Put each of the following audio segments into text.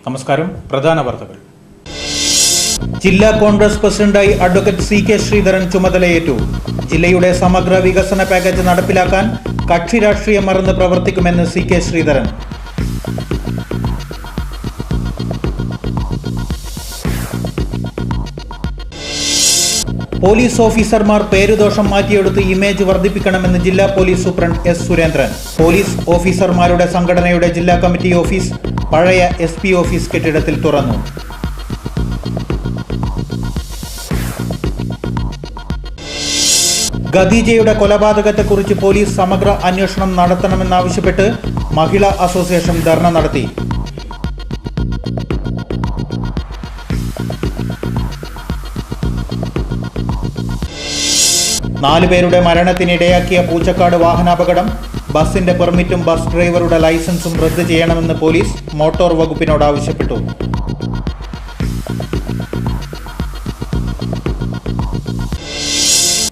നമസ്കാരം. പ്രധാന വാർത്തകൾ. ജില്ലാ കോൺഗ്രസ് പ്രസിഡന്റായി അഡ്വക്കേറ്റ് സി.കെ. ശ്രീധരൻ ചുമതലയേറ്റു. ജില്ലയുടെ സമഗ്ര വികസന പാക്കേജ് നടപ്പിലാക്കാൻ കക്ഷി രാഷ്ട്രീയം മറന്ന് പ്രവർത്തിക്കുമെന്ന് സി.കെ. ശ്രീധരൻ. പോലീസ് ഓഫീസർമാർ പേരുദോഷം മാറ്റിയെടുത്ത് ഇമേജ് വർദ്ധിപ്പിക്കണമെന്ന് ജില്ലാ police superintendent S. Surendran. Police ഓഫീസർമാരുടെ സംഘടനയുടെ ജില്ലാ കമ്മിറ്റി ഓഫീസ് പഴയ SP ഓഫീസ് കെട്ടിടത്തിൽ തുറന്നു. ഖദീജയുടെ കൊലപാതകത്തെക്കുറിച്ച് പോലീസ് സമഗ്ര അന്വേഷണം നടത്തണമെന്നാവശ്യപ്പെട്ട് മഹിളാ അസോസിയേഷൻ ധർണ നടത്തി. നാലുപേരുടെ മരണത്തിനിടയാക്കിയ പൂച്ചക്കാട് വാഹനാപകടം. ബസിന്റെ പെർമിറ്റും ബസ് ഡ്രൈവറുടെ ലൈസൻസും റദ്ദ് ചെയ്യണമെന്ന് പോലീസ് മോട്ടോർ വകുപ്പിനോട് ആവശ്യപ്പെട്ടു.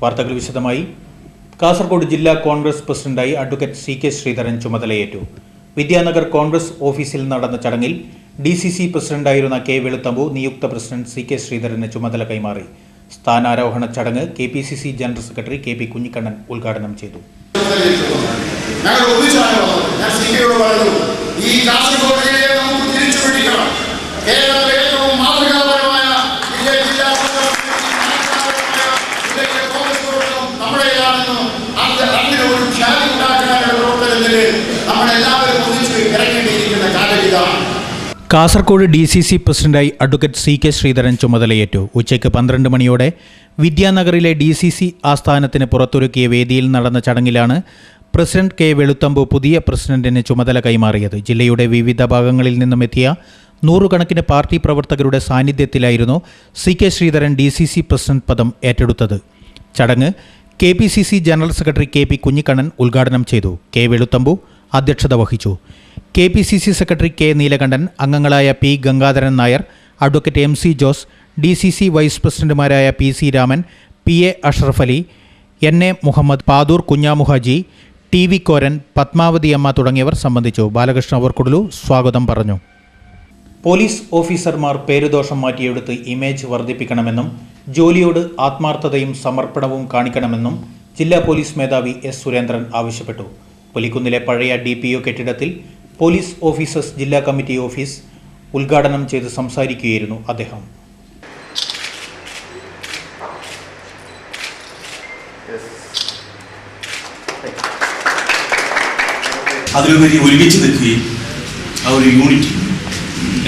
വാർത്തകൾ വിശദമായി. കാസർഗോഡ് ജില്ലാ കോൺഗ്രസ് പ്രസിഡന്റായി അഡ്വക്കേറ്റ് സി.കെ. ശ്രീധരൻ ചുമതലയേറ്റു. വിദ്യാനഗർ കോൺഗ്രസ് ഓഫീസിൽ നടന്ന ചടങ്ങിൽ DCC പ്രസിഡന്റായിരുന്ന കെ. വെളുത്തമ്പു നിയുക്ത പ്രസിഡന്റ് സി.കെ. ശ്രീധരന് ചുമതല കൈമാറി. സ്ഥാനാരോഹണ ചടങ്ങ് KPCC general secretary KP Kunhikannan ഉദ്ഘാടനം ചെയ്തു. കാസർഗോഡ് DCC പ്രസിഡന്റായി അഡ്വക്കേറ്റ് സി.കെ. ശ്രീധരൻ ചുമതലയേറ്റു. ഉച്ചയ്ക്ക് 12 മണിയോടെ വിദ്യാനഗറിലെ DCC ആസ്ഥാനത്തിന് പുറത്തൊരുക്കിയ വേദിയിൽ നടന്ന ചടങ്ങിലാണ് പ്രസിഡന്റ് കെ. വെളുത്തമ്പു പുതിയ പ്രസിഡന്റിന് ചുമതല കൈമാറിയത്. ജില്ലയുടെ വിവിധ ഭാഗങ്ങളിൽ നിന്നും എത്തിയ നൂറുകണക്കിന് പാർട്ടി പ്രവർത്തകരുടെ സാന്നിധ്യത്തിലായിരുന്നു സി.കെ. ശ്രീധരൻ DCC പ്രസിഡന്റ് പദം ഏറ്റെടുത്തത്. ചടങ്ങ് KPCC general secretary KP Kunhikannan ഉദ്ഘാടനം ചെയ്തു. കെ. വെളുത്തമ്പു അധ്യക്ഷത വഹിച്ചു. KPCC secretary K. നീലകണ്ഠൻ, അംഗങ്ങളായ P. Gangadharan Nair, advocate MC Jose, DCC vice പ്രസിഡന്റുമാരായ PC Raman, PA Ashraf Ali, NA Muhammad, Pathur Kunjamuhaji, TV Koran, Padmavathi Amma തുടങ്ങിയവർ സംബന്ധിച്ചു. ബാലകൃഷ്ണ വർക്കുടലു സ്വാഗതം പറഞ്ഞു. പോലീസ് ഓഫീസർമാർ പേരുദോഷം മാറ്റിയെടുത്ത് ഇമേജ് വർദ്ധിപ്പിക്കണമെന്നും ജോലിയോട് ആത്മാർത്ഥതയും സമർപ്പണവും കാണിക്കണമെന്നും ജില്ലാ പോലീസ് മേധാവി S. സുരേന്ദ്രൻ ആവശ്യപ്പെട്ടു. പുലിക്കുന്നിലെ പഴയ DPO കെട്ടിടത്തിൽ പോലീസ് ഓഫീസേഴ്സ് ജില്ലാ കമ്മിറ്റി ഓഫീസ് ഉദ്ഘാടനം ചെയ്ത് സംസാരിക്കുകയായിരുന്നു അദ്ദേഹം. അതിലുപരി ഒരുമിച്ച് നിൽക്കുകയും ആ ഒരു യൂണിറ്റി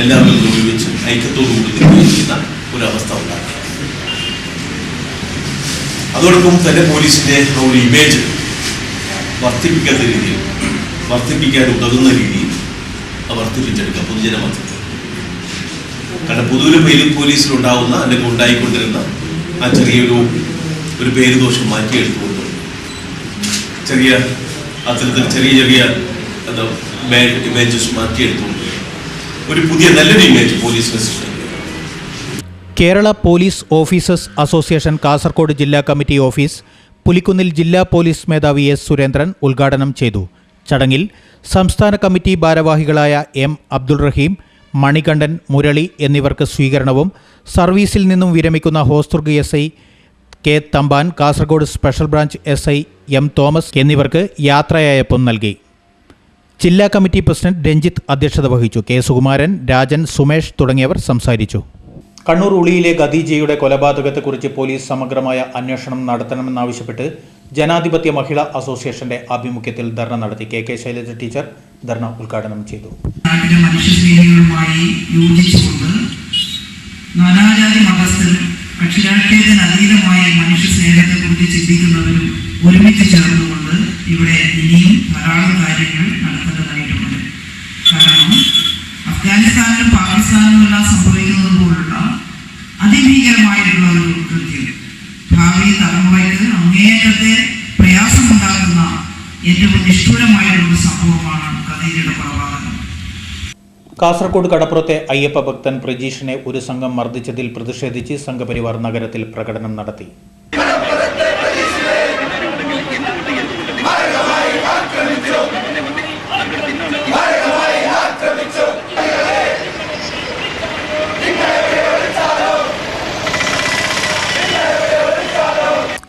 എല്ലാവരും ഒരുമിച്ച് ഐക്യത്തോടുകൂടി നിൽക്കുകയും ചെയ്യുന്ന ഒരവസ്ഥ ഉണ്ടാക്കുക. അതോടൊപ്പം തന്നെ പോലീസിന്റെ ഒരു ഇമേജ് വർദ്ധിപ്പിക്കാത്ത രീതിയിൽ, വർദ്ധിപ്പിക്കാൻ ഉതകുന്ന രീതിയിൽ വർദ്ധിപ്പിച്ചെടുക്കുക പൊതുജനമധ്യത്തിൽ. കാരണം പൊതുവിലെ പോലീസിലുണ്ടാവുന്ന അല്ലെങ്കിൽ ഉണ്ടായിക്കൊണ്ടിരുന്ന ആ ചെറിയൊരു പേരുദോഷം മാറ്റിയെടുത്തുകൊണ്ട് ചെറിയ അത്തരത്തിൽ ചെറിയ ഇമേജസ് മാറ്റിയെടുത്തുകൊണ്ട് ഒരു പുതിയ നല്ലൊരു ഇമേജ് പോലീസിനെ സൃഷ്ടിക്കുക. Kerala police officers association Kasaragod ജില്ലാ കമ്മിറ്റി ഓഫീസ് പുലിക്കുന്നിൽ ജില്ലാ പോലീസ് മേധാവി S. സുരേന്ദ്രൻ ഉദ്ഘാടനം ചെയ്തു. ചടങ്ങിൽ സംസ്ഥാന കമ്മിറ്റി ഭാരവാഹികളായ M. അബ്ദുൾ റഹീം, മണികണ്ഠൻ, മുരളി എന്നിവർക്ക് സ്വീകരണവും സർവീസിൽ നിന്നും വിരമിക്കുന്ന Hosdurg SI K. Thampan, Kasaragod special branch SI M. Thomas എന്നിവർക്ക് യാത്രയയപ്പും നൽകി. ജില്ലാ കമ്മിറ്റി പ്രസിഡന്റ് രഞ്ജിത്ത് അധ്യക്ഷത വഹിച്ചു. K. സുകുമാരൻ, രാജൻ, സുമേഷ് തുടങ്ങിയവർ സംസാരിച്ചു. കണ്ണൂർ ഉളിയിലെ ഖദീജയുടെ കൊലപാതകത്തെക്കുറിച്ച് പോലീസ് സമഗ്രമായ അന്വേഷണം നടത്തണമെന്നാവശ്യപ്പെട്ട് ജനാധിപത്യ മഹിളാ അസോസിയേഷന്റെ ആഭിമുഖ്യത്തിൽ ധർണ നടത്തി. KK ശൈലജ ടീച്ചർ ധർണ ഉദ്ഘാടനം ചെയ്തു. മനുഷ്യസ്നേഹികളുമായി യോജിച്ചുകൊണ്ട് നാനാജാതി മതസ്ഥരും കക്ഷിരാഷ്ട്രീയത്തിന് അതീതമായി മനുഷ്യസ്നേഹത്തെക്കുറിച്ച് ചിന്തിക്കുന്നവരും ഒരുമിച്ച് ചേർന്നുകൊണ്ട് ഇവിടെ ഇനിയും ധാരാളം കാര്യങ്ങൾ നടത്തേണ്ടതായിട്ടുണ്ട്. കാരണം അഫ്ഗാനിസ്ഥാനിലും പാകിസ്ഥാനിലുമെല്ലാം സംഭവിക്കുന്നത് പോലുള്ള അതിഭീകരമായിട്ടുള്ള ഒരു കൃത്യം ഭാവി തലമുറയ്ക്ക് അങ്ങേയറ്റത്തെ പ്രയാസമുണ്ടാക്കുന്ന ഏറ്റവും നിഷ്ഠൂരമായിട്ടുള്ള സംഭവമാണ് ഖദീജയുടെ കൊലപാതകം. കാസർഗോഡ് കടപ്പുറത്തെ അയ്യപ്പ ഭക്തൻ പ്രജീഷിനെ ഒരു സംഘം മർദ്ദിച്ചതിൽ പ്രതിഷേധിച്ച് സംഘപരിവാർ നഗരത്തിൽ പ്രകടനം നടത്തി.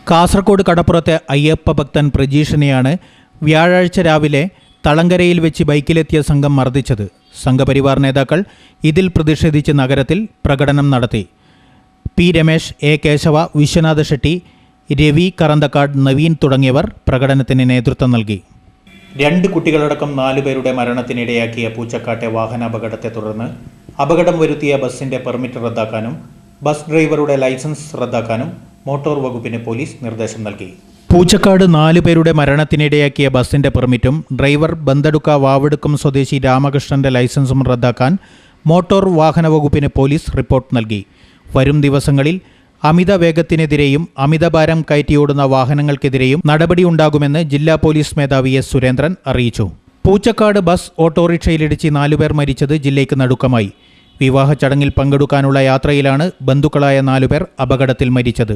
കാസർഗോഡ് കടപ്പുറത്തെ അയ്യപ്പ ഭക്തൻ പ്രജീഷിനെയാണ് വ്യാഴാഴ്ച രാവിലെ തളങ്കരയിൽ വെച്ച് ബൈക്കിലെത്തിയ സംഘം മർദ്ദിച്ചത്. സംഘപരിവാർ നേതാക്കൾ ഇതിൽ പ്രതിഷേധിച്ച് നഗരത്തിൽ പ്രകടനം നടത്തി. പി രമേശ്, എ കേശവ, വിശ്വനാഥ ഷെട്ടി, രവി കറന്തക്കാട്, നവീൻ തുടങ്ങിയവർ പ്രകടനത്തിന് നേതൃത്വം നൽകി. 2 കുട്ടികളടക്കം 4 പേരുടെ മരണത്തിനിടയാക്കിയ പൂച്ചക്കാട്ടെ വാഹനാപകടത്തെ തുടർന്ന് അപകടം വരുത്തിയ ബസിന്റെ പെർമിറ്റ് റദ്ദാക്കാനും ബസ് ഡ്രൈവറുടെ ലൈസൻസ് റദ്ദാക്കാനും മോട്ടോർ വകുപ്പിന് പോലീസ് നിർദ്ദേശം നൽകി. പൂച്ചക്കാട് 4 പേരുടെ മരണത്തിനിടയാക്കിയ ബസിന്റെ പെർമിറ്റും ഡ്രൈവർ ബന്തടുക്ക വാവടുക്കം സ്വദേശി രാമകൃഷ്ണന്റെ ലൈസൻസും റദ്ദാക്കാൻ മോട്ടോർ വാഹന വകുപ്പിന് പോലീസ് റിപ്പോർട്ട് നൽകി. വരും ദിവസങ്ങളിൽ അമിത വേഗത്തിനെതിരെയും അമിതഭാരം കയറ്റിയോടുന്ന വാഹനങ്ങൾക്കെതിരെയും നടപടിയുണ്ടാകുമെന്ന് ജില്ലാ പോലീസ് മേധാവി എസ് സുരേന്ദ്രൻ അറിയിച്ചു. പൂച്ചക്കാട് ബസ് ഓട്ടോറിക്ഷയിലിടിച്ച് 4 പേർ മരിച്ചത് ജില്ലയ്ക്ക് നടുക്കമായി. വിവാഹ ചടങ്ങിൽ പങ്കെടുക്കാനുള്ള യാത്രയിലാണ് ബന്ധുക്കളായ 4 പേർ അപകടത്തിൽ മരിച്ചത്.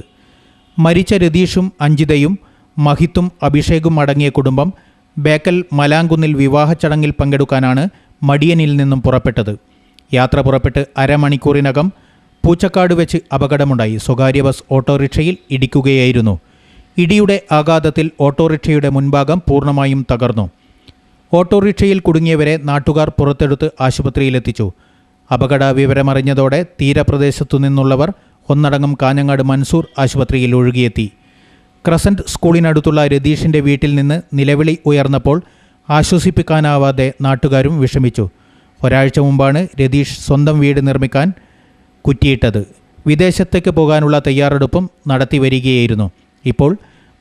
മരിച്ച രതീഷും അഞ്ജിതയും മഹിത്തും അഭിഷേകും അടങ്ങിയ കുടുംബം ബേക്കൽ മലാങ്കുന്നിൽ വിവാഹ ചടങ്ങിൽ പങ്കെടുക്കാനാണ് മടിയനിൽ നിന്നും പുറപ്പെട്ടത്. യാത്ര പുറപ്പെട്ട് അരമണിക്കൂറിനകം പൂച്ചക്കാട് വെച്ച് അപകടമുണ്ടായി. സ്വകാര്യ ബസ് ഓട്ടോറിക്ഷയിൽ ഇടിക്കുകയായിരുന്നു. ഇടിയുടെ ആഘാതത്തിൽ ഓട്ടോറിക്ഷയുടെ മുൻഭാഗം പൂർണ്ണമായും തകർന്നു. ഓട്ടോറിക്ഷയിൽ കുടുങ്ങിയവരെ നാട്ടുകാർ പുറത്തെടുത്ത് ആശുപത്രിയിലെത്തിച്ചു. അപകട വിവരമറിഞ്ഞതോടെ തീരപ്രദേശത്തു നിന്നുള്ളവർ ഒന്നടങ്കം കാഞ്ഞങ്ങാട് മൻസൂർ ആശുപത്രിയിൽ ഒഴുകിയെത്തി. ക്രസന്റ് സ്കൂളിനടുത്തുള്ള രതീഷിൻ്റെ വീട്ടിൽ നിന്ന് നിലവിളി ഉയർന്നപ്പോൾ ആശ്വസിപ്പിക്കാനാവാതെ നാട്ടുകാരും വിഷമിച്ചു. ഒരാഴ്ച മുമ്പാണ് രതീഷ് സ്വന്തം വീട് നിർമ്മിക്കാൻ കുറ്റിയിട്ടത്. വിദേശത്തേക്ക് പോകാനുള്ള തയ്യാറെടുപ്പും നടത്തി വരികയായിരുന്നു. ഇപ്പോൾ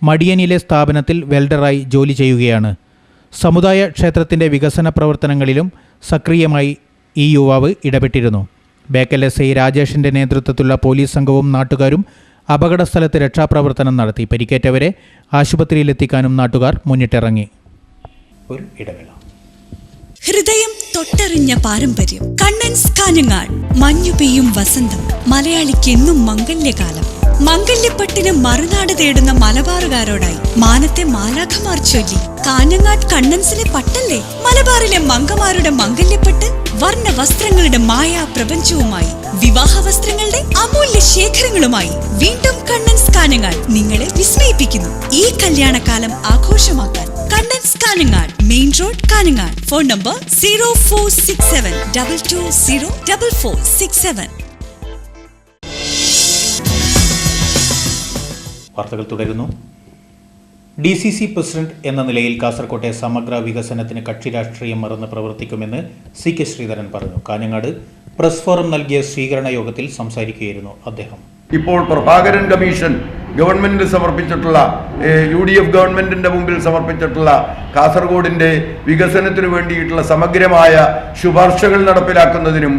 മടിയനിലെ സ്ഥാപനത്തിൽ വെൽഡറായി ജോലി ചെയ്യുകയാണ്. സമുദായ ക്ഷേത്രത്തിൻ്റെ വികസന പ്രവർത്തനങ്ങളിലും സക്രിയമായി ഈ യുവാവ് ഇടപെട്ടിരുന്നു. ബേക്കൽ എസ് ഐ രാജേഷിൻ്റെ നേതൃത്വത്തിലുള്ള പോലീസ് സംഘവും നാട്ടുകാരും അപകടസ്ഥലത്ത് രക്ഷാപ്രവർത്തനം നടത്തി. പരിക്കേറ്റവരെ ആശുപത്രിയിലെത്തിക്കാനും നാട്ടുകാർ മുന്നിട്ടിറങ്ങി. ഒരു ഇടവേള. ഹൃദയം തൊട്ടറിഞ്ഞ പാരമ്പര്യം. കണ്ണൻസ് കാഞ്ഞങ്ങാട്. മഞ്ഞു പെയ്യും വസന്തം. മലയാളിക്ക് എന്നും മംഗല്യകാലം. മംഗല്യപ്പട്ടിന് മറുനാട് തേടുന്ന മലബാറുകാരോടായി മാനത്തെ മാലാഖമാർ ചൊല്ലി. കാഞ്ഞങ്ങാട് കണ്ണൻസിലെ പട്ടല്ലേ? മലബാറിലെ മംഗമാരുടെ മംഗല്യപ്പട്ട് വർണ്ണ വസ്ത്രങ്ങളുടെ മായാ പ്രപഞ്ചവുമായി, വിവാഹ വസ്ത്രങ്ങളുടെ അമൂല്യ ശേഖരങ്ങളുമായി വീണ്ടും കണ്ണൻസ് കാഞ്ഞങ്ങാട് നിങ്ങളെ വിസ്മയിപ്പിക്കുന്നു. ഈ കല്യാണകാലം ആഘോഷമാക്കാൻ Kannan's Kanhangad, main road, Kanhangad. Phone number 0467 220 4467. വാർത്തകൾ തുടരുന്നു. DCC പ്രസിഡന്റ് എന്ന നിലയിൽ കാസർകോട്ടെ സമഗ്ര വികസനത്തിന് കക്ഷി രാഷ്ട്രീയം മറന്ന് പ്രവർത്തിക്കുമെന്ന് CK ശ്രീധരൻ പറഞ്ഞു. കാഞ്ഞങ്ങാട് പ്രസ് ഫോറം നൽകിയ സ്വീകരണ യോഗത്തിൽ സംസാരിക്കുകയായിരുന്നു അദ്ദേഹം. ഇപ്പോൾ പ്രഭാകരൻ കമ്മീഷൻ ഗവൺമെന്റിന് സമർപ്പിച്ചിട്ടുള്ള UDF ഗവൺമെന്റിന്റെ മുമ്പിൽ സമർപ്പിച്ചിട്ടുള്ള കാസർഗോഡിന്റെ വികസനത്തിനു വേണ്ടിയിട്ടുള്ള സമഗ്രമായ ശുപാർശകൾ നടപ്പിലാക്കുന്നതിനും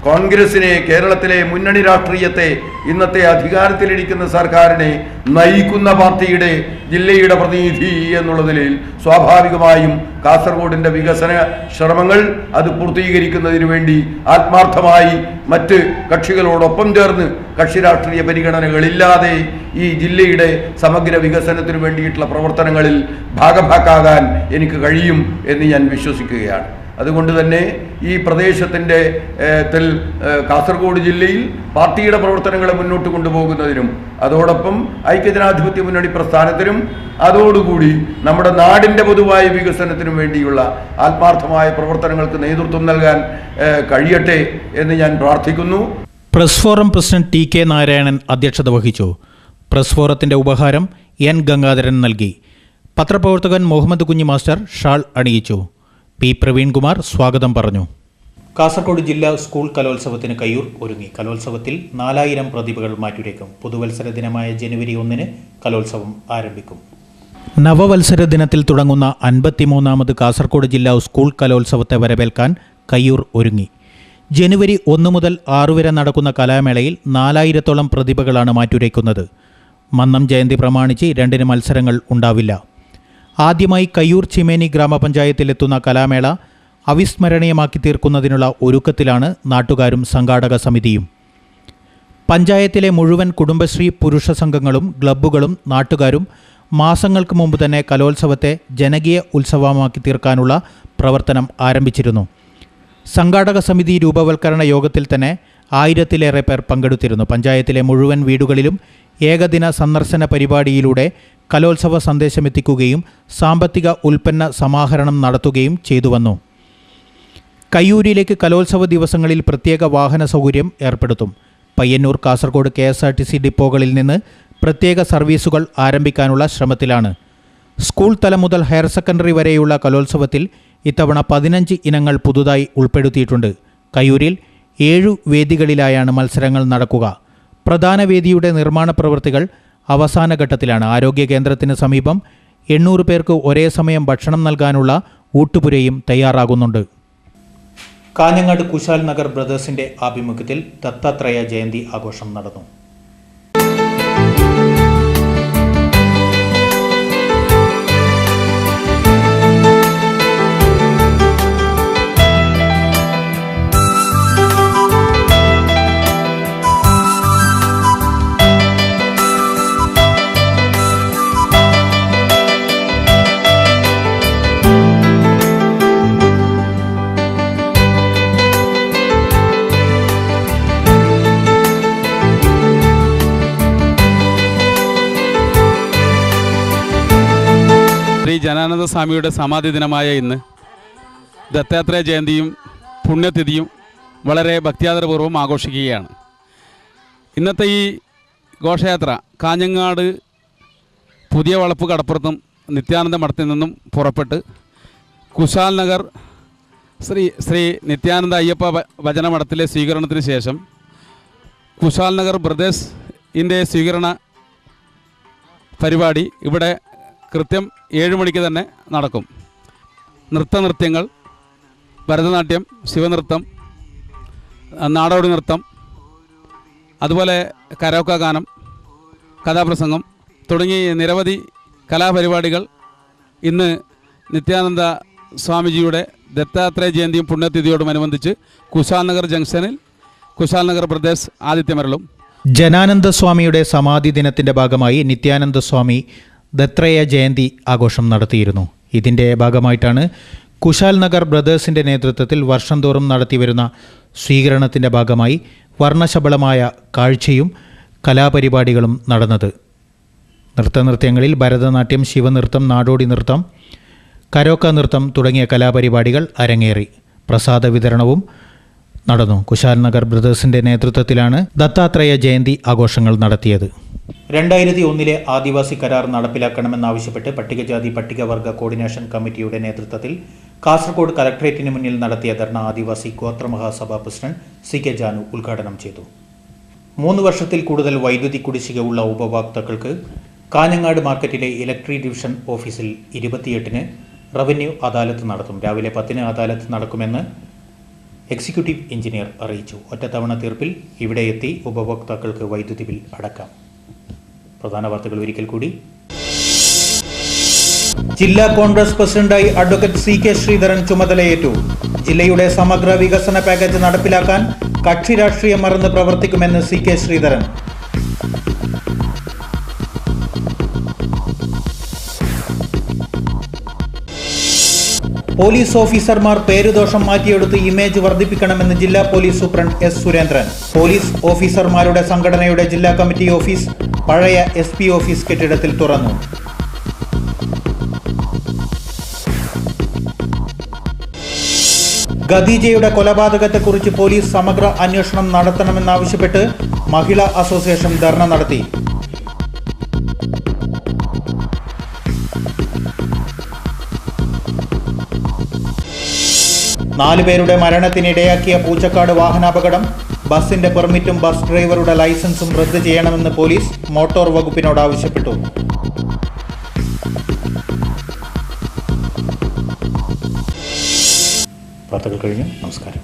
കോൺഗ്രസിനെ, കേരളത്തിലെ മുന്നണി രാഷ്ട്രീയത്തെ, ഇന്നത്തെ അധികാരത്തിലിരിക്കുന്ന സർക്കാരിനെ നയിക്കുന്ന പാർട്ടിയുടെ ജില്ലയുടെ പ്രതിനിധി എന്നുള്ളതിൽ സ്വാഭാവികമായും കാസർഗോഡിൻ്റെ വികസന ശ്രമങ്ങൾ അത് പൂർത്തീകരിക്കുന്നതിന് വേണ്ടി ആത്മാർത്ഥമായി മറ്റ് കക്ഷികളോടൊപ്പം ചേർന്ന് കക്ഷി രാഷ്ട്രീയ പരിഗണനകളില്ലാതെ ഈ ജില്ലയുടെ സമഗ്ര വികസനത്തിനു വേണ്ടിയിട്ടുള്ള പ്രവർത്തനങ്ങളിൽ ഭാഗഭാക്കാകാൻ എനിക്ക് കഴിയും എന്ന് ഞാൻ വിശ്വസിക്കുകയാണ്. അതുകൊണ്ട് തന്നെ ഈ പ്രദേശത്തിൻ്റെ കാസർഗോഡ് ജില്ലയിൽ പാർട്ടിയുടെ പ്രവർത്തനങ്ങളെ മുന്നോട്ട് കൊണ്ടുപോകുന്നതിനും അതോടൊപ്പം ഐക്യജനാധിപത്യ മുന്നണി പ്രസ്ഥാനത്തിനും അതോടുകൂടി നമ്മുടെ നാടിൻ്റെ പൊതുവായ വികസനത്തിനും വേണ്ടിയുള്ള ആത്മാർത്ഥമായ പ്രവർത്തനങ്ങൾക്ക് നേതൃത്വം നൽകാൻ കഴിയട്ടെ എന്ന് ഞാൻ പ്രാർത്ഥിക്കുന്നു. Press forum president TK Narayanan അധ്യക്ഷത വഹിച്ചു. പ്രസ് ഫോറത്തിന്റെ ഉപഹാരം N ഗംഗാധരൻ നൽകി. പത്രപ്രവർത്തകൻ Muhammad Kunhi master shawl അണിയിച്ചു. P Praveenkumar സ്വാഗതം പറഞ്ഞു. കാസർഗോഡ് ജില്ലാ സ്കൂൾ കലോത്സവത്തിന് കയ്യൂർ ഒരുങ്ങി. കലോത്സവത്തിൽ 4000 പ്രതിഭകൾ മാറ്റുരയ്ക്കും. പുതുവത്സര ദിനമായ ജനുവരി 1 കലോത്സവം ആരംഭിക്കും. നവവത്സര ദിനത്തിൽ തുടങ്ങുന്ന 53ാമത് കാസർഗോഡ് ജില്ലാ സ്കൂൾ കലോത്സവത്തെ വരവേൽക്കാൻ കയ്യൂർ ഒരുങ്ങി. ജനുവരി 1 മുതൽ 6 വരെ നടക്കുന്ന കലാമേളയിൽ 4000ത്തോളം പ്രതിഭകളാണ് മാറ്റുരയ്ക്കുന്നത്. മന്നം ജയന്തി പ്രമാണിച്ച് 2 മത്സരങ്ങൾ ഉണ്ടാവില്ല. ആദ്യമായി കയ്യൂർ ചിമേനി ഗ്രാമപഞ്ചായത്തിലെത്തുന്ന കലാമേള അവിസ്മരണീയമാക്കി തീർക്കുന്നതിനുള്ള ഒരുക്കത്തിലാണ് നാട്ടുകാരും സംഘാടക സമിതിയും. പഞ്ചായത്തിലെ മുഴുവൻ കുടുംബശ്രീ പുരുഷ സംഘങ്ങളും ക്ലബ്ബുകളും നാട്ടുകാരും മാസങ്ങൾക്ക് മുമ്പ് തന്നെ കലോത്സവത്തെ ജനകീയ ഉത്സവമാക്കി തീർക്കാനുള്ള പ്രവർത്തനം ആരംഭിച്ചിരുന്നു. സംഘാടക സമിതി രൂപവൽക്കരണ യോഗത്തിൽ തന്നെ 1000-ലേറെ പേർ പങ്കെടുത്തിരുന്നു. പഞ്ചായത്തിലെ മുഴുവൻ വീടുകളിലും ഏകദിന സന്ദർശന പരിപാടിയിലൂടെ കലോത്സവ സന്ദേശമെത്തിക്കുകയും സാമ്പത്തിക ഉൽപ്പന്ന സമാഹരണം നടത്തുകയും ചെയ്തുവന്നു. കയ്യൂരിലേക്ക് കലോത്സവ ദിവസങ്ങളിൽ പ്രത്യേക വാഹന സൗകര്യം ഏർപ്പെടുത്തും. പയ്യന്നൂർ, കാസർഗോഡ് KSRTC ഡിപ്പോകളിൽ നിന്ന് പ്രത്യേക സർവീസുകൾ ആരംഭിക്കാനുള്ള ശ്രമത്തിലാണ്. സ്കൂൾ തലം മുതൽ ഹയർ സെക്കൻഡറി വരെയുള്ള കലോത്സവത്തിൽ ഇത്തവണ 15 ഇനങ്ങൾ പുതുതായി ഉൾപ്പെടുത്തിയിട്ടുണ്ട്. കയ്യൂരിൽ 7 വേദികളിലായാണ് മത്സരങ്ങൾ നടക്കുക. പ്രധാന വേദിയുടെ നിർമ്മാണ പ്രവൃത്തികൾ അവസാന ഘട്ടത്തിലാണ്. ആരോഗ്യ കേന്ദ്രത്തിന് സമീപം 800 പേർക്ക് ഒരേ സമയം ഭക്ഷണം നൽകാനുള്ള ഊട്ടുപുരയും തയ്യാറാകുന്നുണ്ട്. കാഞ്ഞങ്ങാട് കുശാൽ നഗർ ബ്രദേഴ്സിന്റെ ആഭിമുഖ്യത്തിൽ ദത്താത്രേയ ജയന്തി ആഘോഷം നടന്നു. ശ്രീ ജനാനന്ദ സ്വാമിയുടെ സമാധി ദിനമായ ഇന്ന് ദത്താത്രേയ ജയന്തിയും പുണ്യതിഥിയും വളരെ ഭക്തിയാദരപൂർവ്വം ആഘോഷിക്കുകയാണ്. ഇന്നത്തെ ഈ ഘോഷയാത്ര കാഞ്ഞങ്ങാട് പുതിയ വളപ്പ് കടപ്പുറത്തും നിത്യാനന്ദ മഠത്തിൽ നിന്നും പുറപ്പെട്ട് കുശാൽ നഗർ ശ്രീ നിത്യാനന്ദ അയ്യപ്പ ഭജന മഠത്തിലെ സ്വീകരണത്തിന് ശേഷം കുശാൽ നഗർ ബ്രദേഴ്സിൻ്റെ സ്വീകരണ പരിപാടി ഇവിടെ കൃത്യം 7 മണിക്ക് തന്നെ നടക്കും. നൃത്തങ്ങൾ, ഭരതനാട്യം, ശിവനൃത്തം, നാടോടി നൃത്തം, അതുപോലെ കരോക്ക ഗാനം, കഥാപ്രസംഗം തുടങ്ങി നിരവധി കലാപരിപാടികൾ ഇന്ന് നിത്യാനന്ദ സ്വാമിജിയുടെ ദത്താത്രേയ ജയന്തിയും പുണ്യതിഥിയോടുമനുബന്ധിച്ച് കുശാൽ നഗർ ജംഗ്ഷനിൽ കുശാൽ നഗർ ബ്രദേഴ്സ് ആതിഥ്യമരുളും. ജനാനന്ദ സ്വാമിയുടെ സമാധി ദിനത്തിന്റെ ഭാഗമായി നിത്യാനന്ദ സ്വാമി ദത്താത്രേയ ജയന്തി ആഘോഷം നടത്തിയിരുന്നു. ഇതിൻ്റെ ഭാഗമായിട്ടാണ് കുശാൽ നഗർ ബ്രദേഴ്സിൻ്റെ നേതൃത്വത്തിൽ വർഷം തോറും നടത്തിവരുന്ന സ്വീകരണത്തിൻ്റെ ഭാഗമായി വർണ്ണശബളമായ കാഴ്ചയും കലാപരിപാടികളും നടന്നത്. നൃത്തങ്ങളിൽ ഭരതനാട്യം, ശിവനൃത്തം, നാടോടി നൃത്തം, കരോക്ക നൃത്തം തുടങ്ങിയ കലാപരിപാടികൾ അരങ്ങേറി. പ്രസാദ വിതരണവും നടന്നു. കുശാൽ നഗർ ബ്രദേഴ്സിൻ്റെ നേതൃത്വത്തിലാണ് ദത്താത്രേയ ജയന്തി ആഘോഷങ്ങൾ നടത്തിയത്. 2001 ആദിവാസി കരാർ നടപ്പിലാക്കണമെന്നാവശ്യപ്പെട്ട് പട്ടികജാതി പട്ടികവർഗ കോർഡിനേഷൻ കമ്മിറ്റിയുടെ നേതൃത്വത്തിൽ കാസർഗോഡ് കലക്ട്രേറ്റിന് മുന്നിൽ നടത്തിയ ധർണ ആദിവാസി ഗോത്ര മഹാസഭ പ്രസിഡന്റ് CK ജാനു ഉദ്ഘാടനം ചെയ്തു. 3 വർഷത്തിൽ കൂടുതൽ വൈദ്യുതി കുടിശ്ശിക ഉള്ള ഉപഭോക്താക്കൾക്ക് കാഞ്ഞങ്ങാട് മാർക്കറ്റിലെ ഇലക്ട്രിക് ഡിവിഷൻ ഓഫീസിൽ 28-ന് റവന്യൂ അദാലത്ത് നടത്തും. രാവിലെ 10-ന് അദാലത്ത് നടക്കുമെന്ന് എക്സിക്യൂട്ടീവ് എഞ്ചിനീയർ അറിയിച്ചു. ഒറ്റത്തവണ തീർപ്പിൽ ഇവിടെ എത്തി ഉപഭോക്താക്കൾക്ക് വൈദ്യുതി ബിൽ അടക്കാം. പ്രധാന വാർത്തകൾ ഒരിക്കൽ കൂടി. ജില്ലാ കോൺഗ്രസ് പ്രസിഡന്റായി അഡ്വക്കേറ്റ് CK ശ്രീധരൻ ചുമതലയേറ്റു. ജില്ലയുടെ സമഗ്ര വികസന പാക്കേജ് നടപ്പിലാക്കാൻ കക്ഷി രാഷ്ട്രീയം മറന്ന് പ്രവർത്തിക്കുമെന്ന് CK ശ്രീധരൻ. പോലീസ് ഓഫീസർമാർ പേരുദോഷം മാറ്റിയെടുത്ത് ഇമേജ് വർദ്ധിപ്പിക്കണമെന്ന് ജില്ലാ police superintendent S Surendran. Police ഓഫീസർമാരുടെ സംഘടനയുടെ ജില്ലാ കമ്മിറ്റി ഓഫീസ് പഴയ SP ഓഫീസ് കെട്ടിടത്തിൽ തുറന്നു. ഖദീജയുടെ കൊലപാതകത്തെക്കുറിച്ച് പോലീസ് സമഗ്ര അന്വേഷണം നടത്തണമെന്നാവശ്യപ്പെട്ട് മഹിളാ അസോസിയേഷൻ ധർണ നടത്തി. നാലുപേരുടെ മരണത്തിനിടയാക്കിയ പൂച്ചക്കാട് വാഹനാപകടം. ബസിന്റെ പെർമിറ്റും ബസ് ഡ്രൈവറുടെ ലൈസൻസും റദ്ദ് ചെയ്യണമെന്ന് പോലീസ് മോട്ടോർ വകുപ്പിനോട് ആവശ്യപ്പെട്ടു. വാർത്തകൾ കഴിഞ്ഞു. നമസ്കാരം.